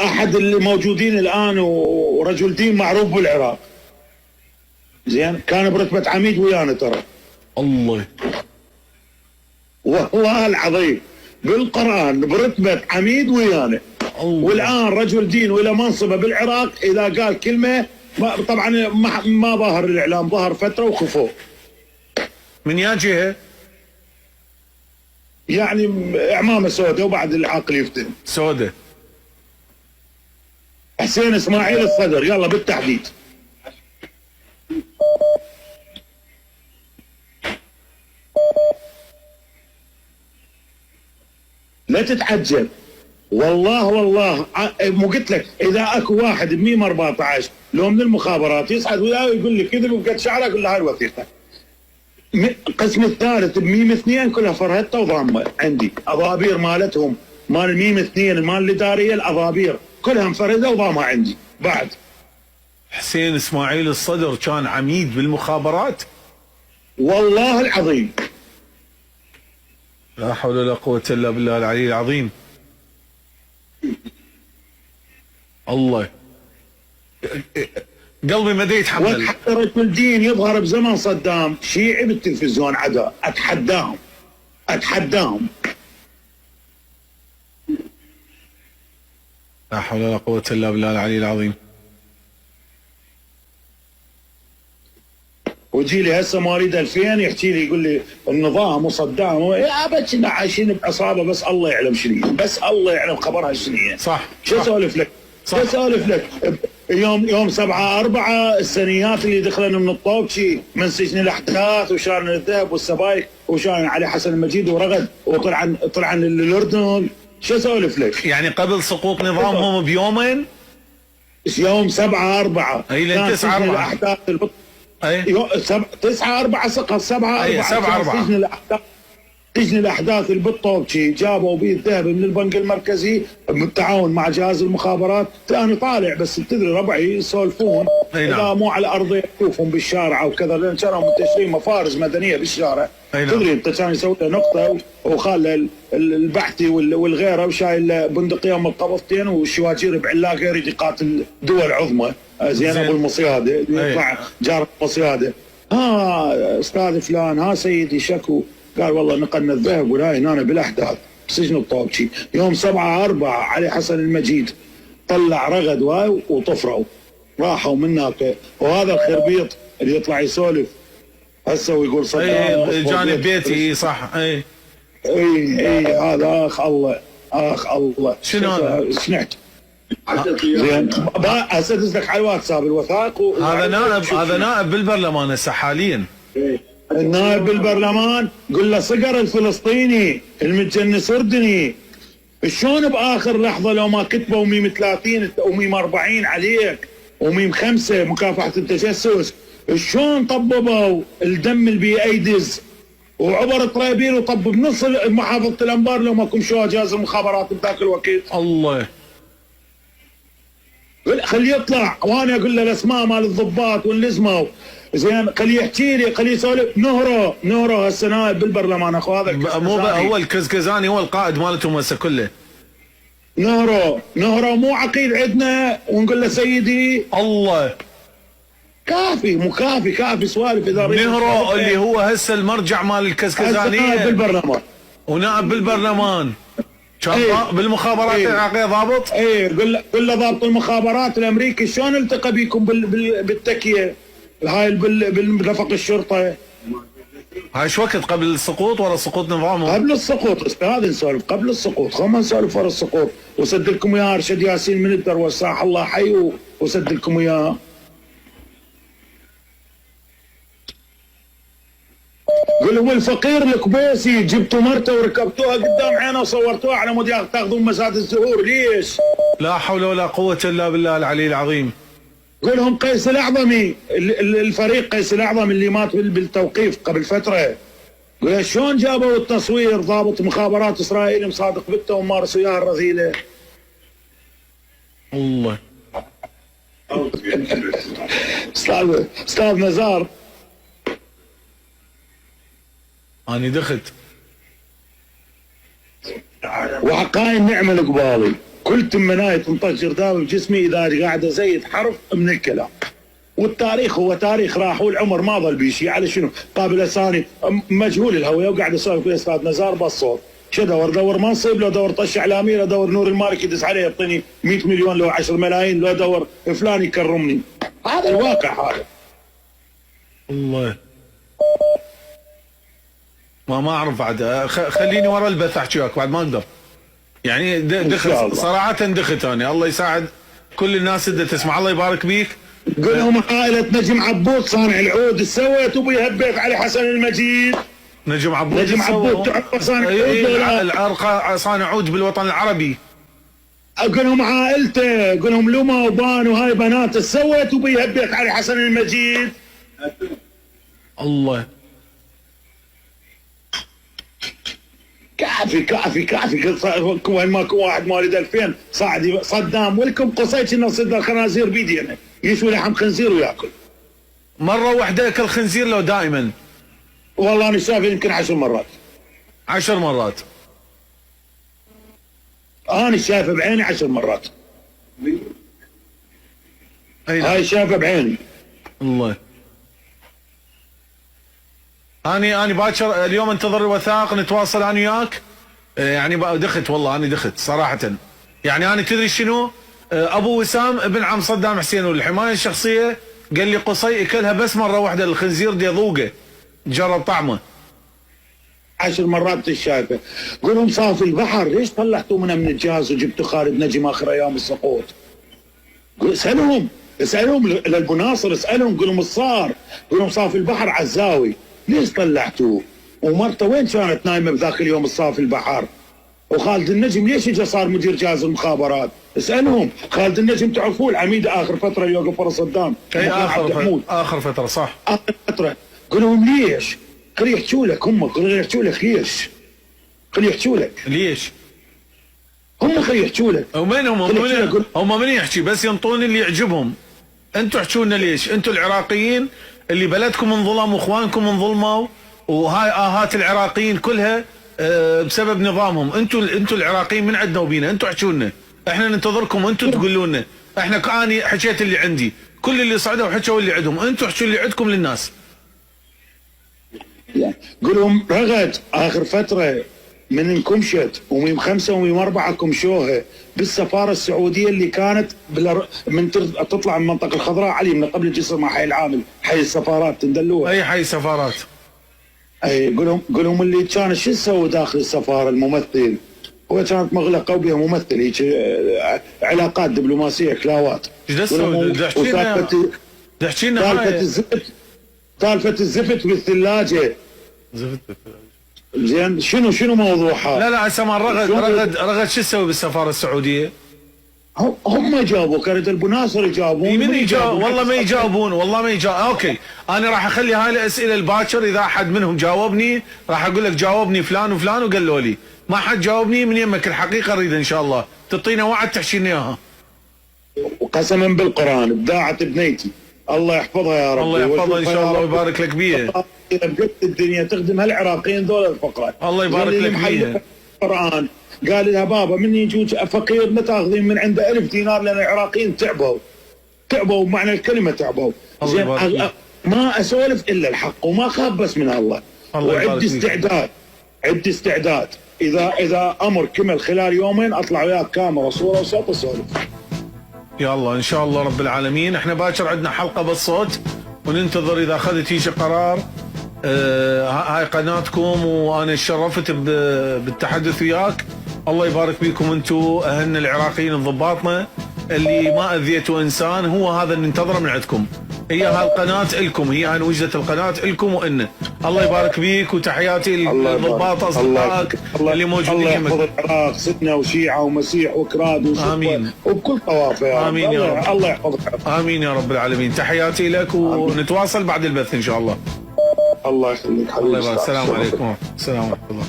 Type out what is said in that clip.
احد اللي موجودين الان ورجل دين معروف بالعراق، زين، كان برتبه عميد ويانا ترى. الله. والله العظيم بالقران برتبه عميد ويانا. الله. والان رجل دين وله منصبه بالعراق، اذا قال كلمه طبعا ما ظهر الاعلام، ظهر فتره وخفوه. من يا جهه؟ يعني اعمامه سوداء وبعد العاقل يفتن. سوداء. حسين اسماعيل الصدر، يلا بالتحديد. لا تتعجب، والله مو قلت لك اذا اكو واحد بميم 14 لو من المخابرات يصعد وياه ويقول لي كذب وقد شعره، اقول له هاي الوثيقه. القسم الثالث بميم 2 كلها فرهته وضامه عندي، اضابير مالتهم مال الميم 2 مال الاداريه، الاضابير كلها مفرده وضامه عندي. بعد حسين اسماعيل الصدر كان عميد بالمخابرات؟ والله العظيم. لا حول ولا قوة الا بالله العلي العظيم. الله، قلبي ما يتحمل. وحتى رجل الدين يظهر بزمن صدام شيعي بالتلفزيون عداء، اتحداهم. لا حول ولا قوة الا بالله العلي العظيم. ويجي لي هسه مواليد 2000 يحكي لي يقول لي النظام وصدام، يا بس عايشين بعصابه، بس الله يعلم شنو، بس الله يعلم خبرها شنو. صح. شو اسولف لك؟ شو اسولف لك؟ يوم 7/4 السنيات اللي دخلن من الطوبشي من سجن الاحداث وشارن الذهب والسبايك وشارن علي حسن المجيد ورغد وطلع للاردن. شو اسولف لك؟ يعني قبل سقوط نظامهم بيومين؟ يوم 7/4 اي لين 9/4 الاحداث اي 9/4 سقط، 7/4 سجن الاحداث اللي بالطوبشي جابوا به الذهب من البنك المركزي بالتعاون مع جهاز المخابرات. ثاني طالع بس تدري ربعي يسولفون اذا مو على ارض يشوفهم بالشارع وكذا، لان كانوا منتشرين مفارز مدنيه بالشارع. تدري انت كان يسوي له نقطه وخال البحثي والغيره وشايل بندقيه من القبضتين والشواجير بعلاقه يريد يقاتل دول عظمى، زين ابو المصياده يطلع جار المصياده. استاذ فلان، سيدي شكو، قال والله نقلنا الذهب ولا هنا بالاحداث بسجن الطوبشي يوم 7/4 علي حسن المجيد طلع رغد وطفروا راحوا من هناك. وهذا الخربيط اللي يطلع يسولف هسه ويقول صدام جانب بيتي. صح. اي هذا اخ الله شنو هذا؟ سمعت زين هسه دز لك على الواتساب الوثائق. هذا نائب بالبرلمان هسه حاليا. النائب بالبرلمان قل له صقر الفلسطيني المتجنس اردني، شلون باخر لحظه لو ما كتبوا ميم 30 وميم 40 عليك وميم 5 مكافحه التجسس، شلون طببوا الدم اللي بايدز وعبر طرابيل وطب بنص محافظه الانبار لو ما كن شو جهاز المخابرات بذاك الوقت. الله، خليه يطلع وانا اقول له الاسماء مال الضباط واللزمه، زين خليه يحكي لي، خليه يسولف. نهرو هسه نائب بالبرلمان اخو، هذا مو هو الكزكزاني هو القائد مالتهم هسه كله. نهرو مو عقيد عندنا ونقول له سيدي. الله، كافي سوالف اداريه. نهرو اللي هو هسه المرجع مال الكزكزانيه، نائب بالبرلمان ونائب بالبرلمان كان بالمخابرات العراقيه ضابط. قل له ضابط المخابرات الامريكي شلون التقى بيكم بالتكيه هاي بالرفق الشرطه. هاي شو وقت قبل السقوط ولا سقوط نظامه؟ قبل السقوط استاذ، نسولف قبل السقوط، خلينا نسولف ورا السقوط. وسد لكم اياه ارشد ياسين من الدروه صاح الله حي وسد لكم اياه. قل هو الفقير الكبيسي جبتوا مرته وركبتوها قدام عينه وصورتوها على مود تاخذون مساد الزهور، ليش؟ لا حول ولا قوه الا بالله العلي العظيم. قل لهم قيس الاعظمي، الفريق قيس الاعظم اللي مات بالتوقيف قبل فتره، قل شلون جابوا التصوير ضابط مخابرات اسرائيلي مصادق بنته ومارس وياها الرذيله. الله. استاذ نزار، اني دخت وحقائي النعمه القبالي كل تمناية مطجر داوي بجسمي اذا قاعد ازيد حرف من الكلام. والتاريخ هو تاريخ راح والعمر ما ظل بيشي على شنو؟ قابل اساني مجهول الهويه وقاعد اسولف ويا استاذ نزار بالصوت. شو دور منصب، لو دور طش اعلامي، لو دور نور المالك يدس عليه يعطيني 100 مليون لو 10 ملايين، لو دور فلان يكرمني. هذا الواقع هذا. الله ما اعرف بعد. خليني ورا البث احكي وياك بعد ما اقدر. يعني دخت صراحه، دخت انا. الله يساعد كل الناس اللي تسمع. الله يبارك بيك. قل لهم عائله نجم عبود صانع العود ايش سويت وبي هبيت علي حسن المجيد. نجم عبود تعرف صانع عود؟ العرقه صانع عود بالوطن العربي. اقول لهم عائلته، قل لهم لما وبان وهاي بنات ايش سويت وبي هبيت علي حسن المجيد. الله كافي وين ماكو واحد مواليد 2000 صاعد صدام ولكم قصيت انه صد الخنازير بيدينا يشوي لحم خنزير وياكل. مره واحده اكل خنزير لو دائما؟ والله انا شايف يمكن 10 مرات. 10 مرات؟ انا شايفه بعيني 10 مرات. هاي شايفه بعيني. الله. اني باكر اليوم انتظر الوثائق نتواصل انا وياك. يعني دخت والله، انا دخت صراحه. يعني انا تدري شنو؟ ابو وسام ابن عم صدام حسين والحمايه الشخصيه قال لي قصي اكلها بس مره واحده الخنزير دي ذوقه جرب طعمه. 10 مرات شايفه. قول لهم صار في البحر ليش طلعتوا منها من الجهاز وجبتوا خالد نجم اخر ايام السقوط؟ اسالهم للبو ناصر، اسالهم قول لهم صار. قول لهم صار في البحر عزاوي ليش طلعتوه؟ ومرته وين كانت نايمه بذاك اليوم الصار في البحر؟ وخالد النجم ليش اجى صار مدير جهاز المخابرات؟ اسالهم. خالد النجم تعرفوه العميد اخر فتره اللي وقف ورا صدام. اي اخر فتره صح. اخر فتره. قول لهم ليش؟ خلي يحكوا لك هم، خلي يحكوا لك ليش؟ خلي يحكوا لك ليش؟ هم خلي يحكوا لك. ومين هم من يحكي بس ينطون اللي يعجبهم. انتم احكوا لنا ليش؟ انتم العراقيين اللي بلدكم انظلم واخوانكم انظلموا وهاي اهات العراقيين كلها بسبب نظامهم. انتم العراقيين من عندنا وبينا. انتم احكوا لنا، احنا ننتظركم انتم تقولوا لنا. احنا اني حكيت اللي عندي، كل اللي صعدوا حكوا اللي عندهم، انتم احكوا اللي عندكم للناس. قول لهم رغد اخر فتره من انكمشت وميم 5 وميم 4 كمشوها بالسفاره السعوديه اللي كانت من تطلع من المنطقه الخضراء علي من قبل الجسر مع حي العامل، حي السفارات تندلوها. اي حي السفارات. اي قول لهم اللي كان شو سووا داخل السفاره الممثل؟ هو كانت مغلقه وبها ممثل هيك علاقات دبلوماسيه كلاوات. ايش تسوي؟ تحكي لنا سالفه الزفت بالثلاجه. زفت بالثلاجه زين شنو موضوعها؟ لا سمان رغد شو تسوي بالسفاره السعوديه؟ هم جاوبوا، كانت البو ناصر يجاوبون. من يجاوب؟ والله ما يجاوبون، والله ما يجاوب. اوكي انا راح اخلي هاي الاسئله الباكر، اذا احد منهم جاوبني راح اقول لك جاوبني فلان وفلان وقالوا لي. ما حد جاوبني من يمك الحقيقه اريد ان شاء الله تعطينا وعد تحكي لنا اياها. وقسما بالقران ابداعت بنيتي الله يحفظها يا رب. الله يحفظها ان شاء الله ويبارك لك بيها. بجد الدنيا تخدم هالعراقيين ذول الفقراء. الله يبارك لك بيها. القران قال لها بابا من يجوك فقير ما تاخذين من عنده 1000 دينار لان العراقيين تعبوا بمعنى الكلمه تعبوا. زين ما اسولف الا الحق وما خاف بس من الله. وعد استعداد اذا امر كمل خلال يومين اطلع وياك كاميرا صوره وصوت اسولف. يا الله ان شاء الله رب العالمين. احنا باكر عندنا حلقه بالصوت وننتظر اذا اخذت هيك قرار. هاي قناتكم وانا تشرفت بالتحدث وياك. الله يبارك بيكم انتم اهلنا العراقيين ضباطنا اللي ما اذيتوا انسان. هو هذا اللي ننتظره من عندكم. هي هالقناه الكم، هي هاي وجدة القناه الكم وإن. الله يبارك بيك وتحياتي للضباط اصدقائك اللي موجودين. الله يحفظ العراق سنه وشيعه ومسيح وكراد وشقوة امين وبكل طوافه. امين يا رب. الله يحفظك. امين يا رب العالمين. تحياتي لك ونتواصل بعد البث ان شاء الله. الله يخليك حبيبي. الله يبارك. السلام عليكم. السلام ورحمه الله.